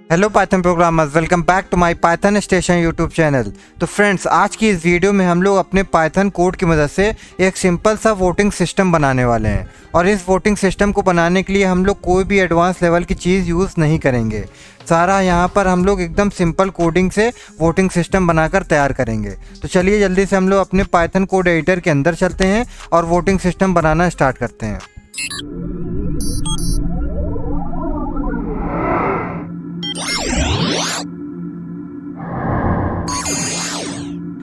Hello Python programmers, welcome back to my Python Station YouTube channel. तो friends, आज की इस वीडियो में हम लोग अपने पाइथन कोड की मदद से एक सिंपल सा वोटिंग सिस्टम बनाने वाले हैं। और इस वोटिंग सिस्टम को बनाने के लिए हम लोग कोई भी एडवांस लेवल की चीज़ यूज़ नहीं करेंगे। सारा यहाँ पर हम लोग एकदम सिंपल कोडिंग से वोटिंग सिस्टम बनाकर तैयार करेंगे। तो चलिए जल्दी से हम लोग अपने पाइथन कोड एडिटर के अंदर चलते हैं और वोटिंग सिस्टम बनाना स्टार्ट करते हैं।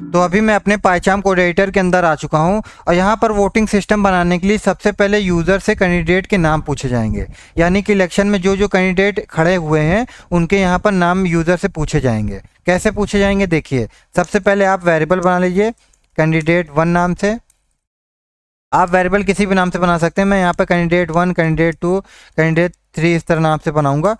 तो अभी मैं अपने पाइचाम कोड एडिटर के अंदर आ चुका हूं और यहाँ पर वोटिंग सिस्टम बनाने के लिए सबसे पहले यूज़र से कैंडिडेट के नाम पूछे जाएंगे। यानी कि इलेक्शन में जो जो कैंडिडेट खड़े हुए हैं उनके यहाँ पर नाम यूज़र से पूछे जाएंगे। कैसे पूछे जाएंगे देखिए, सबसे पहले आप वेरिएबल बना लीजिए कैंडिडेट 1 नाम से। आप वेरिएबल किसी भी नाम से बना सकते हैं। मैं यहाँ पर कैंडिडेट 1, कैंडिडेट 2, कैंडिडेट 3 इस तरह नाम से बनाऊंगा।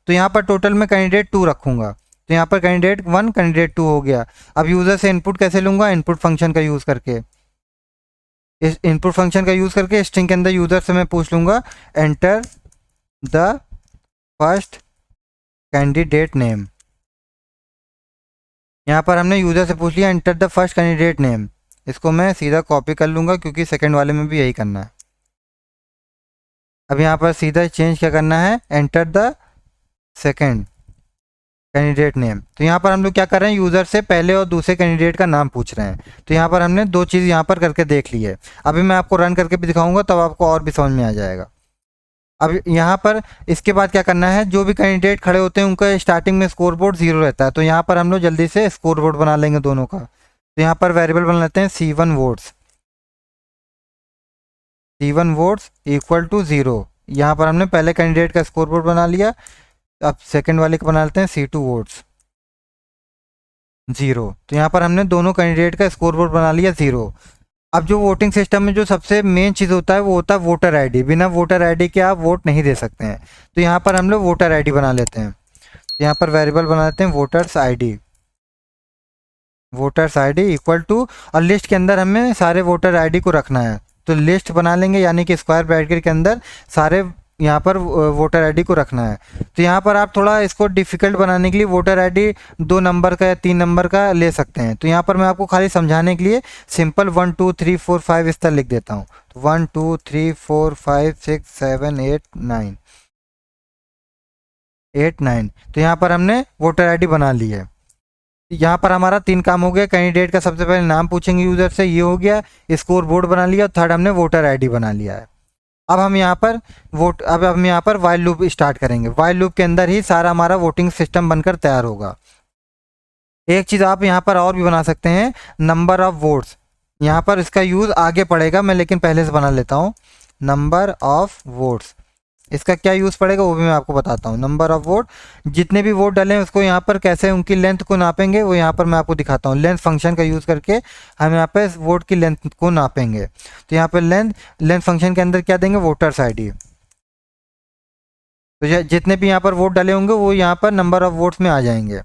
तो यहाँ पर टोटल में कैंडिडेट 2 रखूंगा। तो यहाँ पर कैंडिडेट 1, कैंडिडेट 2 हो गया। अब यूज़र से इनपुट कैसे लूँगा? इनपुट फंक्शन का यूज़ करके। इस इनपुट फंक्शन का यूज़ करके स्ट्रिंग के अंदर यूज़र से मैं पूछ लूँगा enter the first candidate name. यहाँ पर हमने यूज़र से पूछ लिया enter the first candidate name. इसको मैं सीधा कॉपी कर लूँगा क्योंकि सेकेंड वाले में भी यही करना है। अब यहाँ पर सीधा चेंज क्या करना है, enter the second candidate name. तो यहाँ पर हम लोग क्या कर रहे हैं, यूज़र से पहले और दूसरे कैंडिडेट का नाम पूछ रहे हैं। तो यहाँ पर हमने दो चीज़ यहाँ पर करके देख ली है। अभी मैं आपको रन करके भी दिखाऊंगा तब आपको और भी समझ में आ जाएगा। अब यहाँ पर इसके बाद क्या करना है, जो भी कैंडिडेट खड़े होते हैं उनका स्टार्टिंग में स्कोर बोर्ड 0 रहता है। तो यहाँ पर हम लोग जल्दी से स्कोर बोर्ड बना लेंगे दोनों का। तो यहाँ पर वेरिएबल बना लेते हैं C1 votes. C1 votes equal to 0। यहाँ पर हमने पहले कैंडिडेट का स्कोर बोर्ड बना लिया। अब सेकंड वाले का बना लेते हैं C2 वोट्स 0। तो यहाँ पर हमने दोनों कैंडिडेट का स्कोर बोर्ड बना लिया 0। अब जो वोटिंग सिस्टम में जो सबसे मेन चीज़ होता है वो होता है वोटर आईडी। बिना वोटर आईडी के आप वोट नहीं दे सकते हैं। तो यहाँ पर हम लोग वोटर आईडी बना लेते हैं। तो यहाँ पर वेरिएबल बना लेते हैं voters ID. Voters ID equal to, और लिस्ट के अंदर हमें सारे वोटर आईडी को रखना है। तो लिस्ट बना लेंगे यानी कि स्क्वायर ब्रैकेट के अंदर सारे यहाँ पर वोटर आईडी को रखना है। तो यहाँ पर आप थोड़ा इसको डिफ़िकल्ट बनाने के लिए वोटर आईडी 2 नंबर का या 3 नंबर का ले सकते हैं। तो यहाँ पर मैं आपको खाली समझाने के लिए सिंपल 1 2 3 4 5 इस तरह लिख देता हूँ। 1 2 3 4 5 6 7 8 9 8 9। तो यहाँ पर हमने वोटर आईडी बना ली है। यहाँ पर हमारा 3 काम हो गया। कैंडिडेट का सबसे पहले नाम पूछेंगे यूज़र से, ये हो गया। स्कोर बोर्ड बना लिया। थर्ड हमने वोटर आईडी बना लिया है। अब हम यहाँ पर हम यहाँ पर वाइल लूप स्टार्ट करेंगे। वाइल लूप के अंदर ही सारा हमारा वोटिंग सिस्टम बनकर तैयार होगा। एक चीज़ आप यहाँ पर और भी बना सकते हैं, नंबर ऑफ वोट्स। यहाँ पर इसका यूज़ आगे पड़ेगा, मैं लेकिन पहले से बना लेता हूँ। नंबर ऑफ वोट्स, इसका क्या यूज़ पड़ेगा वो भी मैं आपको बताता हूँ। नंबर ऑफ वोट, जितने भी वोट डालें उसको यहाँ पर कैसे उनकी लेंथ को नापेंगे वो यहाँ पर मैं आपको दिखाता हूँ। लेंथ फंक्शन का यूज़ करके हम यहाँ पे वोट की लेंथ को नापेंगे। तो यहाँ पर लेंथ फंक्शन के अंदर क्या देंगे, वोटर्स आईडी। तो जितने भी यहाँ पर वोट डाले होंगे वो यहाँ पर नंबर ऑफ वोट्स में आ जाएंगे।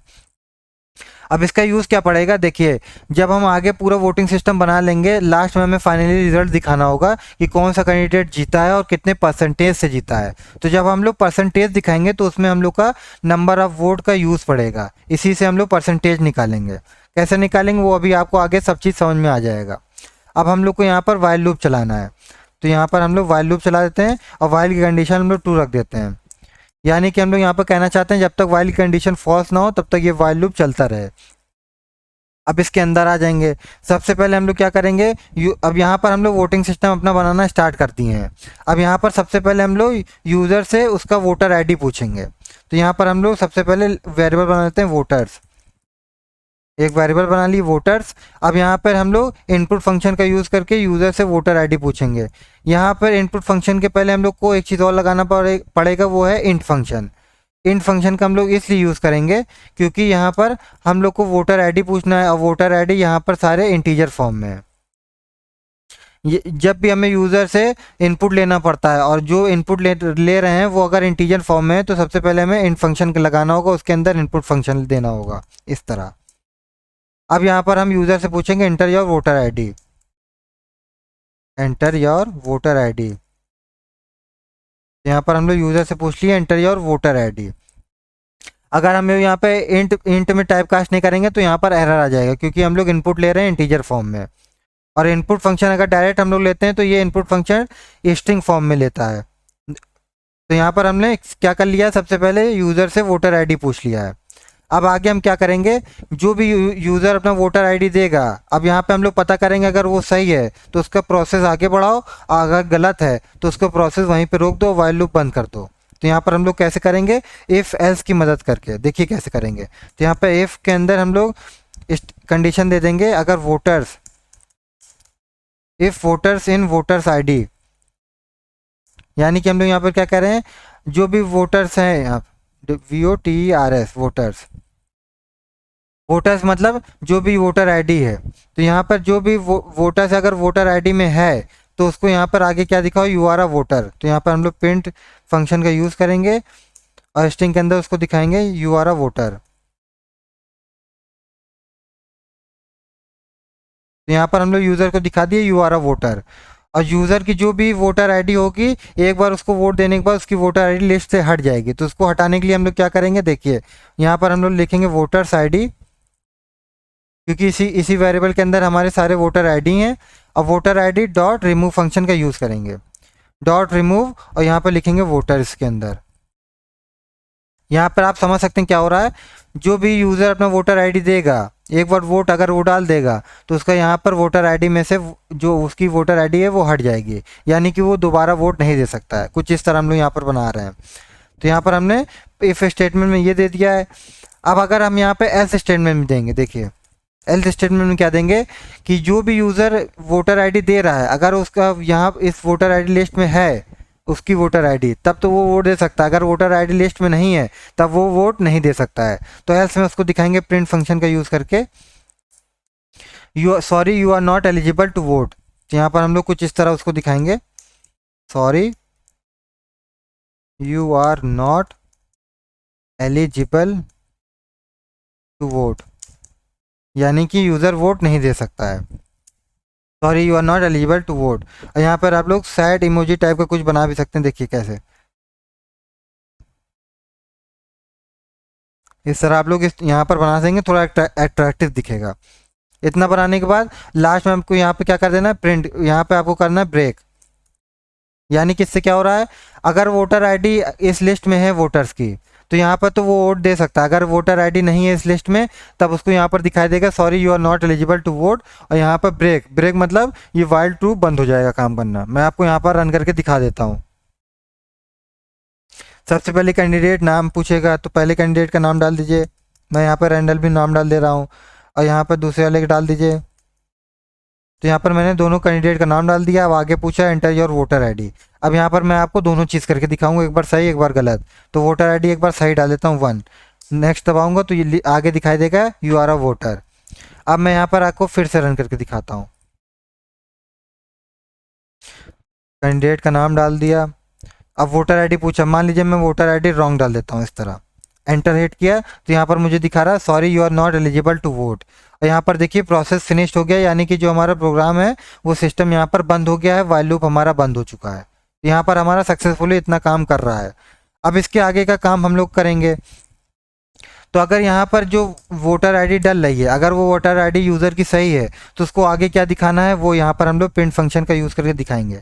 अब इसका यूज़ क्या पड़ेगा देखिए, जब हम आगे पूरा वोटिंग सिस्टम बना लेंगे, लास्ट में हमें फाइनली रिजल्ट दिखाना होगा कि कौन सा कैंडिडेट जीता है और कितने परसेंटेज से जीता है। तो जब हम लोग परसेंटेज दिखाएंगे तो उसमें हम लोग का नंबर ऑफ वोट का यूज़ पड़ेगा। इसी से हम लोग परसेंटेज निकालेंगे। कैसे निकालेंगे वो अभी आपको आगे सब चीज़ समझ में आ जाएगा। अब हम लोग को यहाँ पर वाइल लूप चलाना है। तो यहाँ पर हम लोग वाइल लूप चला देते हैं और वाइल की कंडीशन हम लोग ट्रू रख देते हैं। यानी कि हम लोग यहाँ पर कहना चाहते हैं जब तक वाइल कंडीशन फॉल्स ना हो तब तक ये वाइल लूप चलता रहे। अब इसके अंदर आ जाएंगे। सबसे पहले हम लोग क्या करेंगे, अब यहाँ पर हम लोग वोटिंग सिस्टम अपना बनाना स्टार्ट कर दिए हैं। अब यहाँ पर सबसे पहले हम लोग यूज़र से उसका वोटर आईडी पूछेंगे। तो यहाँ पर हम लोग सबसे पहले वेरिएबल बना लेते हैं वोटर्स। एक वेरिएबल बना ली वोटर्स। अब यहाँ पर हम लोग इनपुट फंक्शन का यूज़ करके यूज़र से वोटर आईडी पूछेंगे। यहाँ पर इनपुट फंक्शन के पहले हम लोग को एक चीज़ और लगाना पड़ेगा, वो है इंट फंक्शन। इंट फंक्शन का हम लोग इसलिए यूज़ करेंगे क्योंकि यहाँ पर हम लोग को वोटर आईडी पूछना है और वोटर आईडी यहाँ पर सारे इंटीजर फॉर्म में है। जब भी हमें यूज़र से इनपुट लेना पड़ता है और जो इनपुट ले रहे हैं वो अगर इंटीजर फॉर्म में है तो सबसे पहले हमें इंट फंक्शन लगाना होगा, उसके अंदर इनपुट फंक्शन देना होगा इस तरह। अब यहाँ पर हम यूज़र से पूछेंगे enter your voter ID. Enter your voter ID, यहाँ पर हम लोग यूज़र से पूछ लिए एंटर योर वोटर आईडी। अगर हम यहाँ पे इंट इंट में टाइप कास्ट नहीं करेंगे तो यहाँ पर एरर आ जाएगा, क्योंकि हम लोग इनपुट ले रहे हैं इंटीजर फॉर्म में। और इनपुट फंक्शन अगर डायरेक्ट हम लोग लेते हैं तो ये इनपुट फंक्शन स्ट्रिंग फॉर्म में लेता है। तो यहाँ पर हमने क्या कर लिया, सबसे पहले यूज़र से वोटर आईडी पूछ लिया है। अब आगे हम क्या करेंगे, जो भी यूज़र अपना वोटर आईडी देगा, अब यहाँ पे हम लोग पता करेंगे अगर वो सही है तो उसका प्रोसेस आगे बढ़ाओ, अगर गलत है तो उसका प्रोसेस वहीं पे रोक दो, वाइल लूप बंद कर दो। तो यहाँ पर हम लोग कैसे करेंगे, इफ़ एल्स की मदद करके। देखिए कैसे करेंगे। तो यहाँ पे इफ़ के अंदर हम लोग इस कंडीशन दे देंगे, अगर voters, if voters in voters ID, यानी कि हम लोग यहाँ पर क्या कह रहे हैं, जो भी वोटर्स हैं, यहाँ VOTERS वोटर्स, वोटर्स मतलब जो भी वोटर आईडी है। तो यहाँ पर जो भी वोटर्स अगर वोटर आईडी में है तो उसको यहाँ पर आगे क्या दिखाओ, यू आर अ वोटर। तो यहाँ पर हम लोग प्रिंट फंक्शन का यूज़ करेंगे और स्ट्रिंग के अंदर उसको दिखाएंगे यू आर अ वोटर। तो यहाँ पर हम लोग यूज़र को दिखा दिए यू आर अ वोटर। और यूज़र की जो भी वोटर आईडी होगी, एक बार उसको वोट देने के बाद उसकी वोटर आईडी लिस्ट से हट जाएगी। तो उसको हटाने के लिए हम लोग क्या करेंगे, देखिए यहाँ पर हम लोग लिखेंगे वोटर्स आईडी, क्योंकि इसी वेरिएबल के अंदर हमारे सारे वोटर आईडी हैं। और voter ID dot remove function का यूज़ करेंगे, डॉट रिमूव, और यहाँ पर लिखेंगे वोटर इसके अंदर। यहाँ पर आप समझ सकते हैं क्या हो रहा है, जो भी यूज़र अपना वोटर आईडी देगा, एक बार वोट अगर वो डाल देगा तो उसका यहाँ पर वोटर आईडी में से जो उसकी वोटर आईडी है वो हट जाएगी, यानी कि वो दोबारा वोट नहीं दे सकता है। कुछ इस तरह हम लोग यहाँ पर बना रहे हैं। तो यहाँ पर हमने इफ़ स्टेटमेंट में ये दे दिया है। अब अगर हम यहाँ पे एल्स स्टेटमेंट में देंगे, देखिए एल्स स्टेटमेंट में क्या देंगे कि जो भी यूज़र वोटर आईडी दे रहा है, अगर उसका यहाँ इस वोटर आईडी लिस्ट में है उसकी वोटर आईडी, तब तो वो वोट दे सकता है। अगर वोटर आईडी लिस्ट में नहीं है तब वो वोट नहीं दे सकता है। तो एल्स में उसको दिखाएंगे प्रिंट फंक्शन का यूज़ करके, sorry you are not eligible to vote. तो यहाँ पर हम लोग कुछ इस तरह उसको दिखाएंगे, sorry you are not eligible to vote, यानी कि यूज़र वोट नहीं दे सकता है। Sorry you are not eligible to vote. और यहाँ पर आप लोग सैड इमोजी टाइप का कुछ बना भी सकते हैं, देखिए कैसे। इस तरह आप लोग इस यहाँ पर बना देंगे, थोड़ा अट्रैक्टिव दिखेगा। इतना बनाने के बाद लास्ट में आपको यहाँ पे क्या कर देना है, प्रिंट, यहाँ पे आपको करना है ब्रेक। यानी कि इससे क्या हो रहा है, अगर वोटर आईडी इस लिस्ट में है वोटर्स की, तो यहाँ पर तो वो वोट दे सकता है। अगर वोटर आईडी नहीं है इस लिस्ट में, तब उसको यहाँ पर दिखाई देगा sorry you are not eligible to vote, और यहाँ पर ब्रेक, ब्रेक मतलब ये वाइल ट्रू बंद हो जाएगा काम करना। मैं आपको यहाँ पर रन करके दिखा देता हूँ। सबसे पहले कैंडिडेट नाम पूछेगा, तो पहले कैंडिडेट का नाम डाल दीजिए। मैं यहाँ पर रैंडल भी नाम डाल दे रहा हूँ, और यहाँ पर दूसरे वाले का डाल दीजिए। तो यहाँ पर मैंने दोनों कैंडिडेट का नाम डाल दिया। अब आगे पूछा एंटर योर वोटर आईडी। अब यहाँ पर मैं आपको दोनों चीज़ करके दिखाऊंगा, एक बार सही एक बार गलत। तो वोटर आईडी एक बार सही डाल देता हूँ 1, नेक्स्ट दबाऊंगा तो ये आगे दिखाई देगा यू आर अ वोटर। अब मैं यहाँ पर आपको फिर से रन करके दिखाता हूँ। कैंडिडेट का नाम डाल दिया, अब वोटर आईडी पूछा, मान लीजिए मैं वोटर आईडी रॉन्ग डाल देता हूँ इस तरह, एंटर हिट किया तो यहाँ पर मुझे दिखा रहा है sorry you are not eligible to vote. और यहाँ पर देखिए प्रोसेस फिनिश्ड हो गया, यानी कि जो हमारा प्रोग्राम है वो सिस्टम यहाँ पर बंद हो गया है, वाइल लूप हमारा बंद हो चुका है। यहाँ पर हमारा सक्सेसफुली इतना काम कर रहा है। अब इसके आगे का काम हम लोग करेंगे। तो अगर यहाँ पर जो वोटर आईडी डल रही है, अगर वो वोटर आईडी यूज़र की सही है, तो उसको आगे क्या दिखाना है वो यहाँ पर हम लोग प्रिंट फंक्शन का यूज़ करके दिखाएंगे।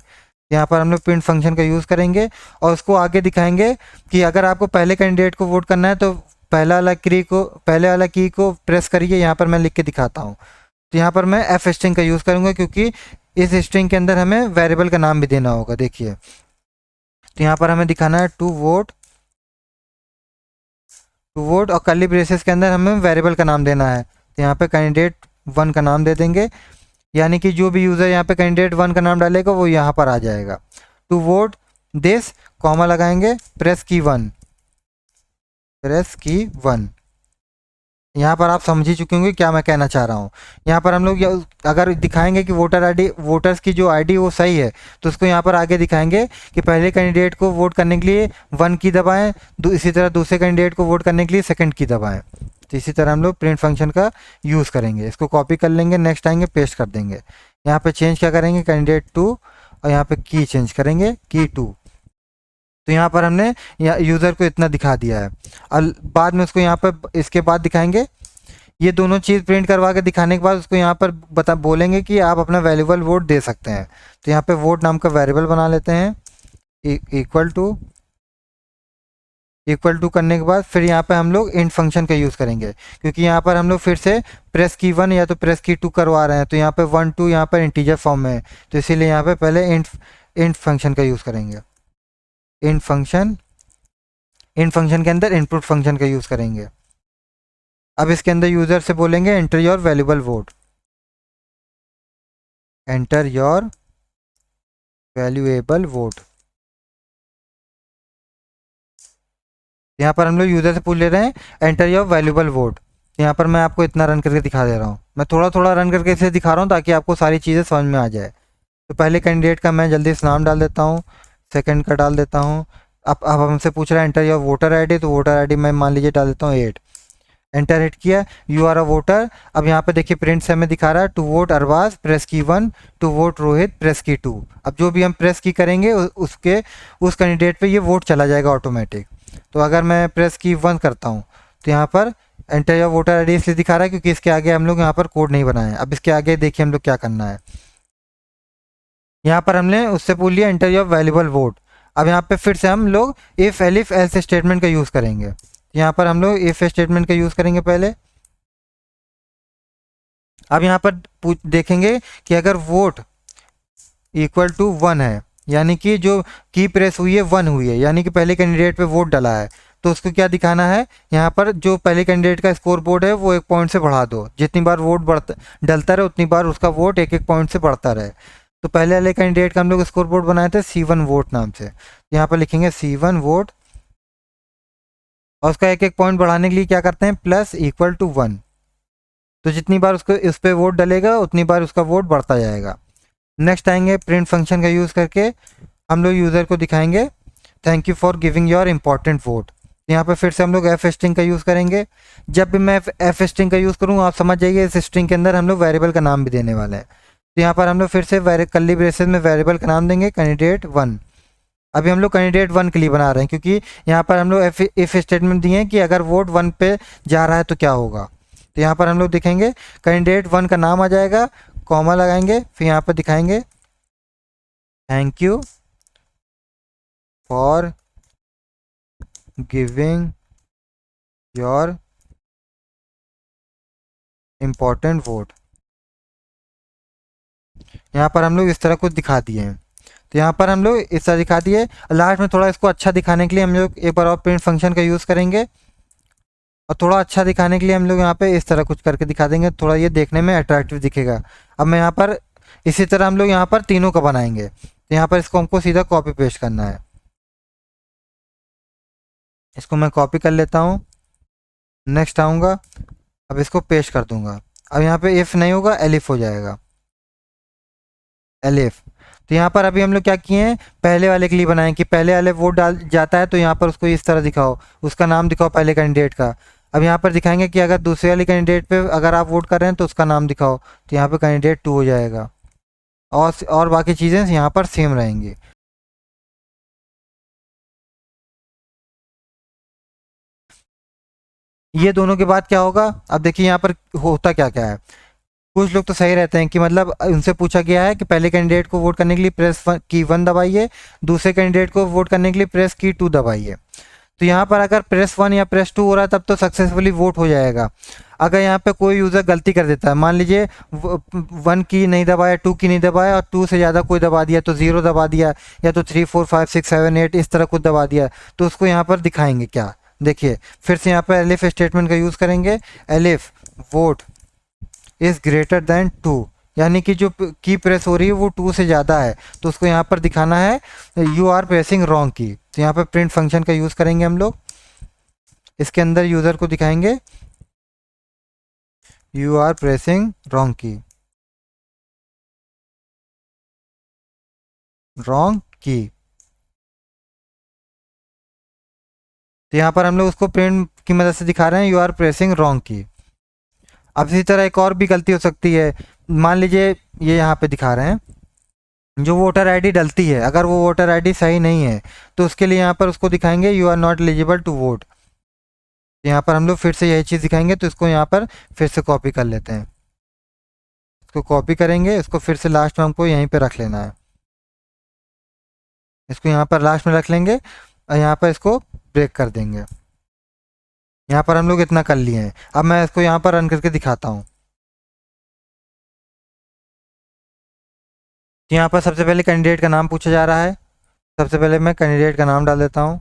यहाँ पर हम लोग प्रिंट फंक्शन का यूज़ करेंगे और उसको आगे दिखाएंगे कि अगर आपको पहले कैंडिडेट को वोट करना है तो पहले वाला की को प्रेस करिए। यहाँ पर मैं लिख के दिखाता हूँ। तो यहाँ पर मैं एफ स्ट्रिंग का यूज़ करूँगा, क्योंकि इस स्ट्रिंग के अंदर हमें वेरिएबल का नाम भी देना होगा। देखिए तो यहाँ पर हमें दिखाना है टू वोट और कर्ली ब्रेसेस के अंदर हमें वेरिएबल का नाम देना है। तो यहाँ पे कैंडिडेट 1 का नाम दे देंगे, यानी कि जो भी यूज़र यहाँ पे कैंडिडेट 1 का नाम डालेगा वो यहाँ पर आ जाएगा। टू वोट दिस, कॉमा लगाएंगे, प्रेस की 1। यहाँ पर आप समझ ही चुके होंगे क्या मैं कहना चाह रहा हूँ। यहाँ पर हम लोग अगर दिखाएंगे कि वोटर्स की जो आईडी वो सही है, तो उसको यहाँ पर आगे दिखाएंगे कि पहले कैंडिडेट को वोट करने के लिए 1 की दबाएं, इसी तरह दूसरे कैंडिडेट को वोट करने के लिए 2 की दबाएं। तो इसी तरह हम लोग प्रिंट फंक्शन का यूज़ करेंगे। इसको कॉपी कर लेंगे, नेक्स्ट आएंगे पेस्ट कर देंगे। यहाँ पर चेंज क्या करेंगे, कैंडिडेट 2, और यहाँ पर की चेंज करेंगे की 2। तो तो यहाँ पर हमने यूज़र को इतना दिखा दिया है। और बाद में उसको यहाँ पर इसके बाद दिखाएंगे, ये दोनों चीज़ प्रिंट करवा के दिखाने के बाद उसको यहाँ पर बोलेंगे कि आप अपना वैल्यूबल वोट दे सकते हैं। तो यहाँ पे वोट नाम का वेरिएबल बना लेते हैं, इक्वल टू करने के बाद फिर यहाँ पे हम लोग इंट फंक्शन का यूज़ करेंगे, क्योंकि यहाँ पर हम लोग फिर से प्रेस की 1 या तो प्रेस की 2 करवा रहे हैं, तो यहाँ पे 1 2 यहाँ पर इंटीजर फॉर्म में है, तो इसीलिए यहाँ पे पहले इंट फंक्शन का यूज़ करेंगे। इंट फंक्शन के अंदर इनपुट फंक्शन का यूज़ करेंगे। अब इसके अंदर यूज़र से बोलेंगे enter your valuable vote, enter your valuable vote. यहाँ पर हम लोग यूज़र से पूछ ले रहे हैं एंटर योर वैल्यूबल वोट। यहाँ पर मैं आपको इतना रन करके दिखा दे रहा हूँ, मैं थोड़ा थोड़ा रन करके इसे दिखा रहा हूँ ताकि आपको सारी चीज़ें समझ में आ जाए। तो पहले कैंडिडेट का मैं जल्दी से नाम डाल देता हूँ, सेकंड का डाल देता हूँ। अब हमसे पूछ रहा है एंटर योर वोटर आईडी, तो वोटर आईडी मैं मान लीजिए डाल देता हूँ 8। एंटर हिट किया, यू आर अ वोटर। अब यहाँ पे देखिए प्रिंट से हमें दिखा रहा है टू वोट अरबाज प्रेस की 1, टू वोट रोहित प्रेस की 2। अब जो भी हम प्रेस की करेंगे उसके उस कैंडिडेट पे ये वोट चला जाएगा ऑटोमेटिक। तो अगर मैं प्रेस की 1 करता हूँ तो यहाँ पर एंटर योर वोटर आईडी इसलिए दिखा रहा है क्योंकि इसके आगे हम लोग यहाँ पर कोड नहीं बनाए। अब इसके आगे देखिए हम लोग क्या करना है। यहाँ पर हमने उससे पूछ लिया एंटर योर वैल्यूबल वोट। अब यहाँ पे फिर से हम लोग इफ एलिफ एल्स स्टेटमेंट का यूज़ करेंगे। यहाँ पर हम लोग इफ स्टेटमेंट का यूज़ करेंगे पहले। अब यहाँ पर देखेंगे कि अगर वोट इक्वल टू 1 है, यानी कि जो की प्रेस हुई है 1 हुई है, यानी कि पहले कैंडिडेट पे वोट डला है, तो उसको क्या दिखाना है, यहाँ पर जो पहले कैंडिडेट का स्कोर बोर्ड है वो 1 पॉइंट से बढ़ा दो। जितनी बार वोट डलता रहे उतनी बार उसका वोट 1 पॉइंट से बढ़ता रहे। तो पहले वाले कैंडिडेट का हम लोग स्कोर बोर्ड बनाए थे C1 वोट नाम से। यहाँ पर लिखेंगे C1 वोट और उसका 1 पॉइंट बढ़ाने के लिए क्या करते हैं प्लस इक्वल टू 1। तो जितनी बार उसको उस पर वोट डलेगा उतनी बार उसका वोट बढ़ता जाएगा। नेक्स्ट आएंगे प्रिंट फंक्शन का यूज़ करके हम लोग यूज़र को दिखाएंगे thank you for giving your important vote. यहाँ पर फिर से हम लोग एफ स्ट्रिंग का यूज़ करेंगे। जब भी मैं एफ स्ट्रिंग का यूज़ करूँ आप समझ जाइए इस स्ट्रिंग के अंदर हम लोग वेरिएबल का नाम भी देने वाले हैं। तो यहाँ पर हम लोग फिर से कर्ली ब्रेसेस में वेरिएबल का नाम देंगे कैंडिडेट 1। अभी हम लोग कैंडिडेट 1 के लिए बना रहे हैं क्योंकि यहाँ पर हम लोग इफ स्टेटमेंट दिए हैं कि अगर वोट 1 पे जा रहा है तो क्या होगा। तो यहाँ पर हम लोग दिखेंगे कैंडिडेट 1 का नाम आ जाएगा, कॉमा लगाएंगे, फिर यहाँ पर दिखाएंगे thank you for giving your important vote. यहाँ पर हम लोग इस तरह कुछ दिखा दिए हैं। तो यहाँ पर हम लोग इस तरह दिखा दिए। लास्ट में थोड़ा इसको अच्छा दिखाने के लिए हम लोग एक बार और प्रिंट फंक्शन का यूज़ करेंगे और थोड़ा अच्छा दिखाने के लिए हम लोग यहाँ पे इस तरह कुछ करके दिखा देंगे, थोड़ा ये देखने में अट्रैक्टिव दिखेगा। अब मैं यहाँ पर इसी तरह हम लोग यहाँ पर तीनों का बनाएंगे। तो यहाँ पर इसको हमको सीधा कॉपी पेस्ट करना है। इसको मैं कॉपी कर लेता हूँ, नेक्स्ट आऊँगा, अब इसको पेस्ट कर दूंगा। अब यहाँ पे इफ़ नहीं होगा एलिफ हो जाएगा, एलिफ। तो यहाँ पर अभी हम लोग क्या किए हैं पहले वाले के लिए बनाएं कि पहले वाले वोट डाल जाता है तो यहाँ पर उसको इस तरह दिखाओ, उसका नाम दिखाओ पहले कैंडिडेट का। अब यहाँ पर दिखाएंगे कि अगर दूसरे वाले कैंडिडेट पे अगर आप वोट कर रहे हैं तो उसका नाम दिखाओ, तो यहाँ पर कैंडिडेट 2 हो जाएगा और बाकी चीज़ें यहाँ पर सेम रहेंगी। ये दोनों के बाद क्या होगा, अब देखिए यहाँ पर होता क्या क्या है। कुछ लोग तो सही रहते हैं कि मतलब उनसे पूछा गया है कि पहले कैंडिडेट को वोट करने के लिए प्रेस की 1 दबाइए, दूसरे कैंडिडेट को वोट करने के लिए प्रेस की 2 दबाइए। तो यहाँ पर अगर प्रेस 1 या प्रेस 2 हो रहा है तब तो सक्सेसफुली वोट हो जाएगा। अगर यहाँ पे कोई यूज़र गलती कर देता है, मान लीजिए 1 की नहीं दबाया, 2 की नहीं दबाया और 2 से ज़्यादा कोई दबा दिया तो 0 दबा दिया, या तो 3 4 5 6 7 8 इस तरह कुछ दबा दिया, तो उसको यहाँ पर दिखाएंगे क्या। देखिए फिर से यहाँ पर एलिफ स्टेटमेंट का यूज़ करेंगे, elif vote is greater than 2, यानी कि जो की प्रेस हो रही है वो 2 से ज़्यादा है, तो उसको यहाँ पर दिखाना है यू आर प्रेसिंग रॉन्ग की। तो यहाँ पर प्रिंट फंक्शन का यूज़ करेंगे हम लोग, इसके अंदर यूज़र को दिखाएंगे यू आर प्रेसिंग रॉन्ग की, रॉन्ग की। तो यहाँ पर हम लोग उसको प्रिंट की मदद से दिखा रहे हैं यू आर प्रेसिंग रॉन्ग की। अब इसी तरह एक और भी गलती हो सकती है, मान लीजिए ये यहाँ पे दिखा रहे हैं जो वोटर आईडी डलती है, अगर वो वोटर आईडी सही नहीं है तो उसके लिए यहाँ पर उसको दिखाएंगे you are not eligible to vote. यहाँ पर हम लोग फिर से यही चीज़ दिखाएंगे, तो इसको यहाँ पर फिर से कॉपी कर लेते हैं। इसको कॉपी करेंगे, इसको फिर से लास्ट में हमको यहीं पे रख लेना है। इसको यहाँ पर लास्ट में रख लेंगे और यहाँ पर इसको ब्रेक कर देंगे। यहाँ पर हम लोग इतना कर लिए हैं। अब मैं इसको यहाँ पर रन करके दिखाता हूँ। यहाँ पर सबसे पहले कैंडिडेट का नाम पूछा जा रहा है। सबसे पहले मैं कैंडिडेट का नाम डाल देता हूँ।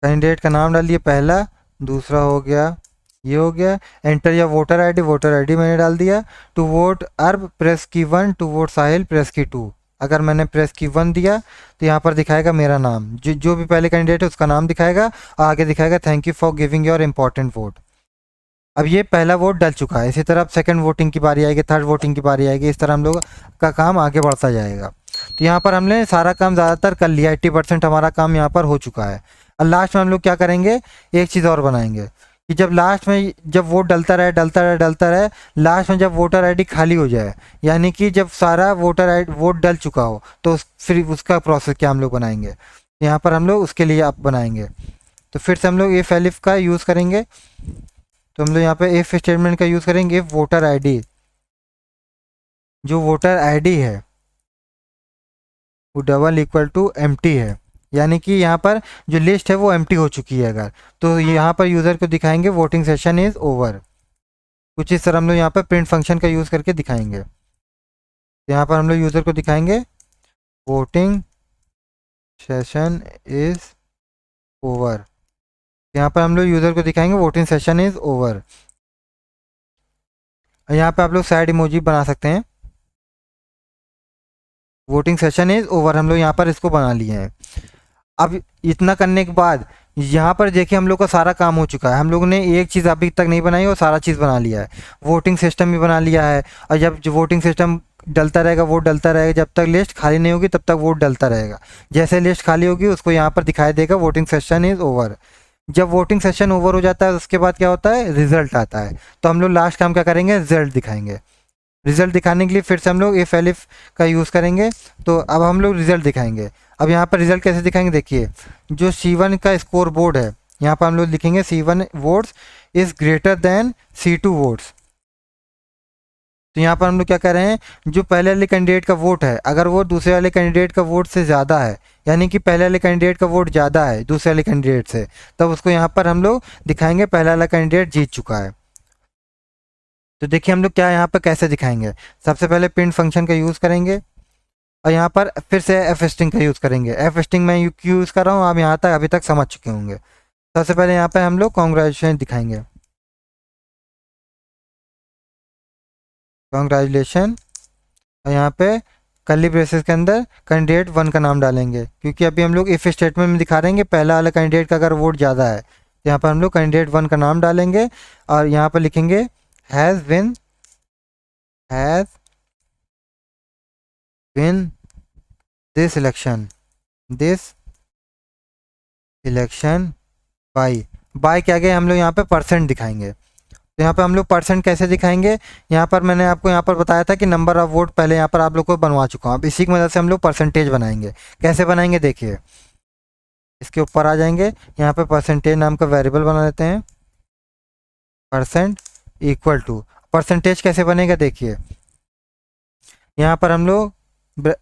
कैंडिडेट का नाम डाल दिया पहला, दूसरा हो गया, ये हो गया। एंटर या वोटर आईडी, वोटर आईडी मैंने डाल दिया। टू वोट अर्ब प्रेस की 1, टू वोट साहिल प्रेस की 2। अगर मैंने प्रेस की 1 दिया तो यहाँ पर दिखाएगा मेरा नाम, जो भी पहले कैंडिडेट है उसका नाम दिखाएगा, आगे दिखाएगा thank you for giving your important vote. अब ये पहला वोट डल चुका है। इसी तरह अब सेकंड वोटिंग की बारी आएगी, थर्ड वोटिंग की बारी आएगी, इस तरह हम लोग का काम आगे बढ़ता जाएगा। तो यहाँ पर हमने सारा काम ज़्यादातर कर लिया, 80% हमारा काम यहाँ पर हो चुका है। और लास्ट में हम लोग क्या करेंगे, एक चीज़ और बनाएंगे कि जब लास्ट में जब वोट डलता रहे डलता रहे डलता रहे, लास्ट में जब वोटर आईडी खाली हो जाए, यानी कि जब सारा वोटर आई वोट डल चुका हो, तो फिर उसका प्रोसेस क्या हम लोग बनाएंगे, यहाँ पर हम लोग उसके लिए आप बनाएंगे। तो फिर से हम लोग इफ एलिफ का यूज़ करेंगे। तो हम लोग यहाँ पे इफ स्टेटमेंट का यूज़ करेंगे। इफ वोटर आईडी, जो वोटर आईडी है वो डबल इक्वल टू एम्प्टी है, यानी कि यहाँ पर जो लिस्ट है वो एम्प्टी हो चुकी है अगर, तो यहाँ पर यूज़र को दिखाएंगे वोटिंग सेशन इज़ ओवर। कुछ इस तरह हम लोग यहाँ पर प्रिंट फंक्शन का यूज़ करके दिखाएंगे। तो यहाँ पर हम लोग यूज़र को दिखाएंगे वोटिंग सेशन इज़ ओवर। यहाँ पर हम लोग यूज़र को दिखाएंगे वोटिंग सेशन इज़ ओवर। यहाँ पे आप लोग साइड इमोजी बना सकते हैं। वोटिंग सेशन इज ओवर, हम लोग यहाँ पर इसको बना लिए हैं। अब इतना करने के बाद यहाँ पर देखिए हम लोग का सारा काम हो चुका है। हम लोगों ने एक चीज़ अभी तक नहीं बनाई और सारा चीज़ बना लिया है। वोटिंग सिस्टम भी बना लिया है, और जब जो वोटिंग सिस्टम डलता रहेगा, वोट डलता रहेगा, जब तक लिस्ट खाली नहीं होगी तब तक वोट डलता रहेगा। जैसे लिस्ट खाली होगी उसको यहाँ पर दिखाई देगा वोटिंग सेशन इज़ ओवर। जब वोटिंग सेशन ओवर हो जाता है उसके बाद क्या होता है, रिजल्ट आता है। तो हम लोग लास्ट काम क्या करेंगे, रिजल्ट दिखाएंगे। रिजल्ट दिखाने के लिए फिर से हम लोग इफ एलिफ का यूज़ करेंगे। तो अब हम लोग रिजल्ट दिखाएंगे। अब यहाँ पर रिजल्ट कैसे दिखाएंगे, देखिए जो C1 का स्कोर बोर्ड है, यहाँ पर हम लोग लिखेंगे C1 votes is greater than C2 votes. तो यहाँ पर हम लोग क्या कर रहे हैं, जो पहले वाले कैंडिडेट का वोट है अगर वो दूसरे वाले कैंडिडेट का वोट से ज़्यादा है, यानी कि पहले वाले कैंडिडेट का वोट ज़्यादा है दूसरे वाले कैंडिडेट से, तब उसको यहाँ पर हम लोग दिखाएंगे पहला वाला कैंडिडेट जीत चुका है। तो देखिए हम लोग क्या यहाँ पर कैसे दिखाएंगे, सबसे पहले प्रिंट फंक्शन का यूज़ करेंगे, और यहाँ पर फिर से एफ स्ट्रिंग का यूज़ करेंगे। एफ स्ट्रिंग मैं क्यों यूज़ कर रहा हूँ आप यहाँ तक अभी तक समझ चुके होंगे। सबसे पहले यहाँ पर हम लोग कॉन्ग्रेचुलेशन दिखाएंगे, कॉन्ग्रेचुलेशन, और यहाँ पे कर्ली ब्रेसेस के अंदर कैंडिडेट 1 का नाम डालेंगे, क्योंकि अभी हम लोग इफ स्टेटमेंट में दिखा रहे हैं पहला वाला कैंडिडेट का अगर वोट ज़्यादा है, तो यहाँ पर हम लोग कैंडिडेट 1 का नाम डालेंगे, और यहाँ पर लिखेंगे has win this election by क्या गया, हम लोग यहाँ पे परसेंट दिखाएंगे। तो यहाँ पे हम लोग परसेंट कैसे दिखाएंगे, यहाँ पर मैंने आपको यहाँ पर बताया था कि नंबर ऑफ वोट पहले यहाँ पर आप लोग को बनवा चुका हूँ। अब इसी की मदद से हम लोग परसेंटेज बनाएंगे। कैसे बनाएंगे देखिए, इसके ऊपर आ जाएंगे, यहाँ पे परसेंटेज नाम का वेरिएबल बना लेते हैं, परसेंट इक्वल टू परसेंटेज कैसे बनेगा देखिए, यहाँ पर हम लोग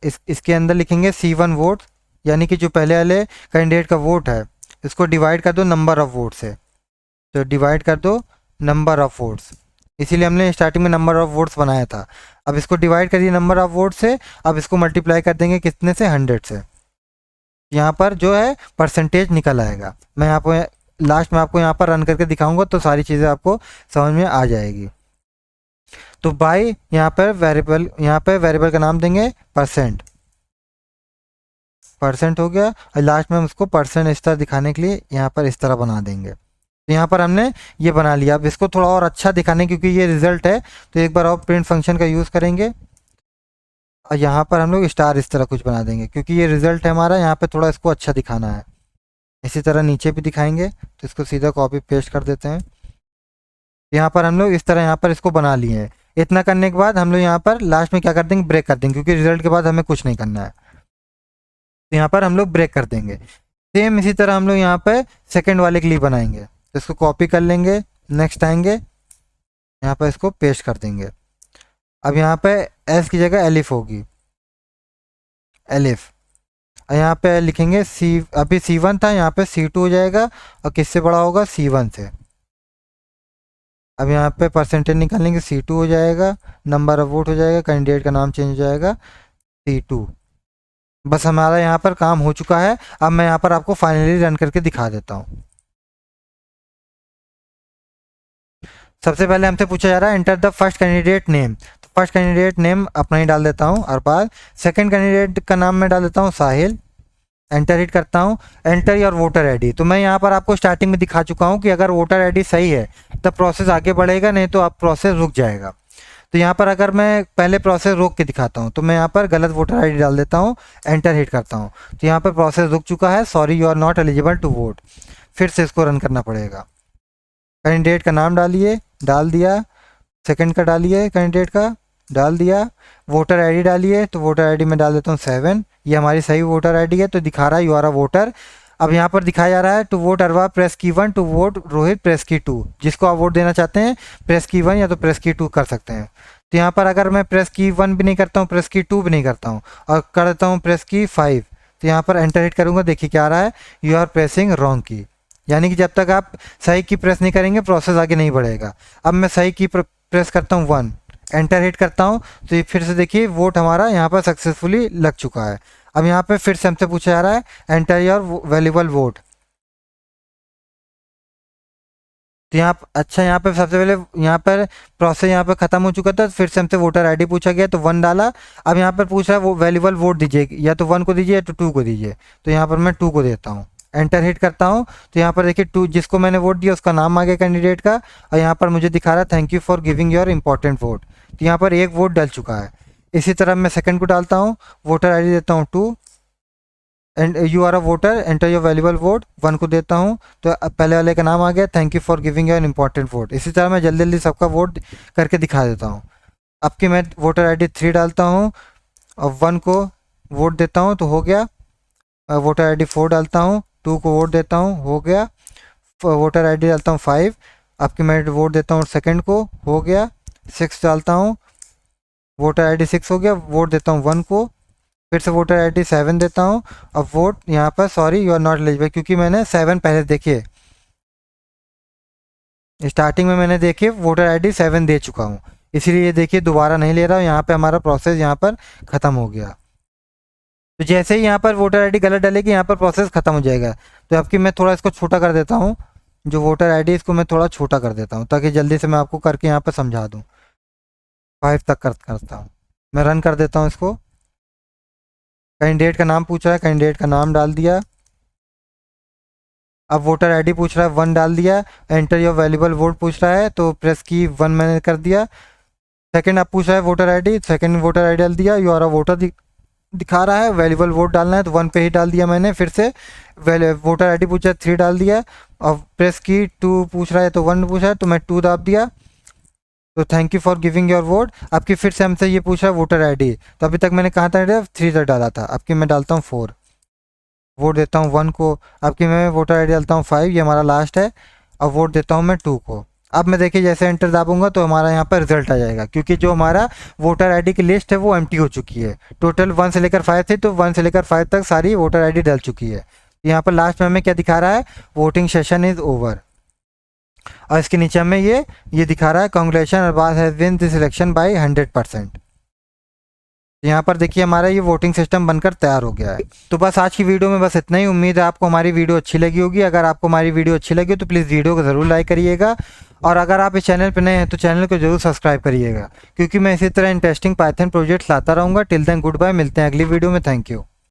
इसके अंदर लिखेंगे C1 वोट, यानी कि जो पहले वाले कैंडिडेट का वोट है इसको डिवाइड कर दो नंबर ऑफ वोट से, तो डिवाइड कर दो नंबर ऑफ वोट्स, इसीलिए हमने स्टार्टिंग में नंबर ऑफ वोट्स बनाया था। अब इसको डिवाइड करिए नंबर ऑफ वोट से, अब इसको मल्टीप्लाई कर देंगे कितने से, 100 से। यहाँ पर जो है परसेंटेज निकल आएगा। मैं यहाँ पर लास्ट में आपको यहाँ पर रन करके दिखाऊंगा तो सारी चीज़ें आपको समझ में आ जाएगी। तो बाय यहाँ पर वेरिएबल का नाम देंगे परसेंट हो गया, और लास्ट में हम उसको परसेंट इस तरह दिखाने के लिए यहाँ पर इस तरह बना देंगे। तो यहाँ पर हमने ये बना लिया। अब इसको थोड़ा और अच्छा दिखाने, क्योंकि ये रिजल्ट है, तो एक बार और प्रिंट फंक्शन का यूज़ करेंगे, और यहाँ पर हम लोग स्टार इस तरह कुछ बना देंगे, क्योंकि ये रिजल्ट है हमारा, यहाँ पे थोड़ा इसको अच्छा दिखाना है। इसी तरह नीचे भी दिखाएंगे, तो इसको सीधा कॉपी पेस्ट कर देते हैं। यहाँ पर हम लोग इस तरह यहाँ पर इसको बना लिए हैं। इतना करने के बाद हम लोग यहाँ पर लास्ट में क्या कर देंगे, ब्रेक कर देंगे, क्योंकि रिजल्ट के बाद हमें कुछ नहीं करना है। तो यहाँ पर हम लोग ब्रेक कर देंगे। सेम इसी तरह हम लोग यहाँ पे सेकंड वाले के लिए बनाएंगे। तो इसको कॉपी कर लेंगे, नेक्स्ट आएंगे, यहाँ पर इसको पेस्ट कर देंगे। अब यहाँ पे एस की जगह एलिफ होगी, एलिफ। और यहाँ पे लिखेंगे सी, अभी C1 था, यहाँ पे C2 हो जाएगा, और किससे बड़ा होगा, C1 से। अब यहाँ पे परसेंटेज निकालेंगे, C2 हो जाएगा, नंबर ऑफ वोट हो जाएगा, कैंडिडेट का नाम चेंज हो जाएगा, C2। बस हमारा यहाँ पर काम हो चुका है। अब मैं यहाँ पर आपको फाइनली रन करके दिखा देता हूँ। सबसे पहले हमसे पूछा जा रहा है enter the first candidate name. तो फर्स्ट कैंडिडेट नेम अपना ही डाल देता हूँ, और बाद सेकंड कैंडिडेट का नाम मैं डाल देता हूँ साहिल। एंटर हिट करता हूँ, एंटर योर वोटर आईडी। तो मैं यहाँ पर आपको स्टार्टिंग में दिखा चुका हूँ कि अगर वोटर आईडी सही है तब प्रोसेस आगे बढ़ेगा, नहीं तो आप प्रोसेस रुक जाएगा। तो यहाँ पर अगर मैं पहले प्रोसेस रोक के दिखाता हूँ, तो मैं यहाँ पर गलत वोटर आईडी डाल देता हूँ, एंटर हिट करता हूँ, तो यहाँ पर प्रोसेस रुक चुका है, sorry you are not eligible to vote. फिर से इसको रन करना पड़ेगा। कैंडिडेट का नाम डालिए, डाल दिया, सेकंड का डालिए, कैंडिडेट का डाल दिया, वोटर आईडी डालिए, तो वोटर आईडी में डाल देता हूँ 7। ये हमारी सही वोटर आईडी है, तो दिखा रहा है यू आर अ वोटर। अब यहाँ पर दिखाया जा रहा है टू वोट अरवा प्रेस की 1, टू वोट रोहित प्रेस की 2। जिसको आप वोट देना चाहते हैं प्रेस की 1 या तो प्रेस की 2 कर सकते हैं। तो यहाँ पर अगर मैं प्रेस की 1 भी नहीं करता हूँ, प्रेस की 2 भी नहीं करता हूँ, और कर देता हूँ प्रेस की 5, तो यहाँ पर एंटर हिट करूँगा, देखिए क्या आ रहा है, यू आर प्रेसिंग रॉन्ग की। यानी कि जब तक आप सही की प्रेस नहीं करेंगे प्रोसेस आगे नहीं बढ़ेगा। अब मैं सही की प्रेस करता हूँ 1, एंटर हिट करता हूँ, तो ये फिर से देखिए वोट हमारा यहाँ पर सक्सेसफुली लग चुका है। अब यहाँ पे फिर से हमसे पूछा जा रहा है एंटर योर वैल्यूएबल वोट। तो यहाँ अच्छा, यहाँ पे सबसे पहले यहाँ पर प्रोसेस यहाँ पर खत्म हो चुका था, फिर से हमसे वोटर आईडी पूछा गया, तो 1 डाला। अब यहाँ पर पूछ रहा है वो वैल्यूएबल वोट दीजिए, या तो 1 को दीजिए या तो 2 को दीजिए, तो यहाँ पर मैं 2 को देता हूँ, एंटर हिट करता हूँ। तो यहाँ पर देखिए 2 जिसको मैंने वोट दिया उसका नाम आ गया कैंडिडेट का, और यहाँ पर मुझे दिखा रहा है thank you for giving your important vote. तो यहाँ पर एक वोट डल चुका है। इसी तरह मैं सेकंड को डालता हूँ, वोटर आईडी देता हूँ 2, and you are a voter enter your valuable vote, 1 को देता हूँ, तो पहले वाले का नाम आ गया thank you for giving your important vote. इसी तरह मैं जल्दी जल्दी सबका वोट करके दिखा देता हूँ। अब की मैं वोटर आईडी 3 डालता हूँ और 1 को वोट देता हूँ, तो हो गया। वोटर आईडी 4 डालता हूँ, 2 को वोट देता हूँ, हो गया। वोटर आईडी डालता हूँ 5, आपकी मैं वोट देता हूँ सेकंड को, हो गया। 6 डालता हूँ, वोटर आईडी 6 हो गया, वोट देता हूँ 1 को, फिर से वोटर आईडी 7 देता हूँ। अब वोट यहाँ पर sorry you are not eligible, क्योंकि मैंने 7 पहले देखिए स्टार्टिंग में मैंने देखिए वोटर आईडी 7 दे चुका हूँ, इसीलिए देखिए दोबारा नहीं ले रहा हूँ। यहाँ पे हमारा प्रोसेस यहाँ पर ख़त्म हो गया। तो जैसे ही यहाँ पर वोटर आईडी गलत डालेगी यहाँ पर प्रोसेस ख़त्म हो जाएगा। तो आपकी मैं थोड़ा इसको छोटा कर देता हूँ, जो वोटर आईडी इसको मैं थोड़ा छोटा कर देता हूँ ताकि जल्दी से मैं आपको करके यहाँ पर समझा दूँ। 5 तक करता हूँ, मैं रन कर देता हूँ इसको। कैंडिडेट का नाम पूछ रहा है, कैंडिडेट का नाम डाल दिया। अब वोटर आईडी पूछ रहा है, 1 डाल दिया। एंटर योर वैल्यूएबल वोट पूछ रहा है, तो प्रेस की 1 मैंने कर दिया। सेकंड अब पूछ रहा है voter ID, second voter ID डाल दिया। यू आर अ वोटर दिखा रहा है, वैल्यूएबल वोट डालना है, तो 1 पे ही डाल दिया मैंने। फिर से वोटर आईडी पूछा है, 3 डाल दिया। और प्रेस की 2 पूछ रहा है, तो 1 पूछा है, तो मैं 2 दाब दिया। तो thank you for giving your vote. आपकी फिर से हमसे ये पूछा है वोटर आईडी, तो अभी तक मैंने कहाँ तक 3 तक डाला था, आपकी मैं डालता हूँ 4, वोट देता हूँ 1 को। आपकी मैं वोटर आईडी डालता हूँ 5, ये हमारा लास्ट है। और वोट देता हूँ मैं 2 को। अब मैं देखिए जैसे एंटर दाबूंगा तो हमारा यहाँ पर रिजल्ट आ जाएगा, क्योंकि जो हमारा वोटर आईडी की लिस्ट है वो एम्प्टी हो चुकी है। टोटल 1 से लेकर 5 थी, तो 1 से लेकर 5 तक सारी वोटर आईडी डल चुकी है। यहाँ पर लास्ट में हमें क्या दिखा रहा है, वोटिंग सेशन इज़ ओवर। और इसके नीचे हमें ये दिखा रहा है congratulation Arbaz has win this election by 100%। यहाँ पर देखिए हमारा ये वोटिंग सिस्टम बनकर तैयार हो गया है। तो बस आज की वीडियो में बस इतना ही। उम्मीद है आपको हमारी वीडियो अच्छी लगी होगी। अगर आपको हमारी वीडियो अच्छी लगी तो प्लीज़ वीडियो को ज़रूर लाइक करिएगा, और अगर आप इस चैनल पर नए हैं तो चैनल को जरूर सब्सक्राइब करिएगा, क्योंकि मैं इसी तरह इंटरेस्टिंग पाइथन प्रोजेक्ट्स लाता रहूँगा। टिल देन गुड बाय, मिलते हैं अगली वीडियो में। Thank you.